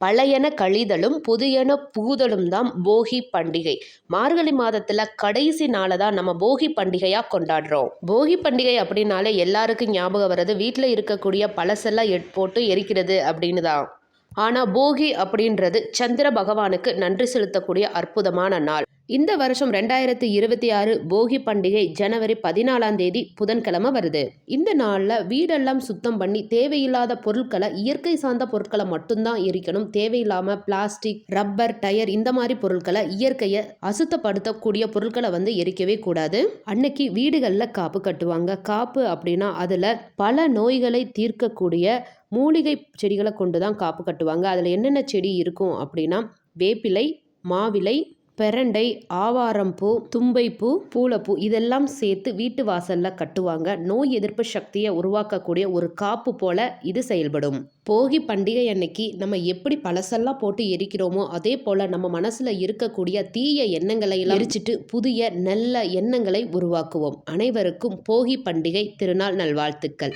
பழையன கழிதலும் புதியன புகுதலும் தான் போகி பண்டிகை. மார்கழி மாதத்துல கடைசி நாளை தான் நம்ம போகி பண்டிகையா கொண்டாடுறோம். போகி பண்டிகை அப்படின்னாலே எல்லாருக்கும் ஞாபகம் வர்றது வீட்டில் இருக்கக்கூடிய பழசெல்லாம் போட்டு எரிக்கிறது அப்படின்னு தான். ஆனால் போகி அப்படின்றது சந்திர பகவானுக்கு நன்றி செலுத்தக்கூடிய அற்புதமான நாள். இந்த வருஷம் 2026 போகி பண்டிகை ஜனவரி 14 புதன்கிழமை வருது. இந்த நாளில் வீடெல்லாம் சுத்தம் பண்ணி தேவையில்லாத பொருட்களை, இயற்கை சார்ந்த பொருட்களை மட்டும்தான் எரிக்கணும். தேவையில்லாமல் பிளாஸ்டிக், ரப்பர், டயர் இந்த மாதிரி பொருட்களை, இயற்கையை அசுத்தப்படுத்தக்கூடிய பொருட்களை எரிக்கவே கூடாது. அன்னைக்கு வீடுகளில் காப்பு கட்டுவாங்க. காப்பு அப்படின்னா அதில் பல நோய்களை தீர்க்கக்கூடிய மூலிகை செடிகளை கொண்டு தான் காப்பு கட்டுவாங்க. அதில் என்னென்ன செடி இருக்கும் அப்படின்னா வேப்பிலை, மாவிலை, பெரண்டை, ஆவாரம்பூ, தும்பைப்பூ, பூளைப்பூ இதெல்லாம் சேர்த்து வீட்டு வாசலில் கட்டுவாங்க. நோய் எதிர்ப்பு சக்தியை உருவாக்கக்கூடிய ஒரு காப்பு போல இது செயல்படும். போகி பண்டிகை அன்னைக்கு நம்ம எப்படி பழசெல்லாம் போட்டு எரிக்கிறோமோ அதே போல் நம்ம மனசில் இருக்கக்கூடிய தீய எண்ணங்களை எரிச்சிட்டு புதிய நல்ல எண்ணங்களை உருவாக்குவோம். அனைவருக்கும் போகி பண்டிகை திருநாள் நல்வாழ்த்துக்கள்.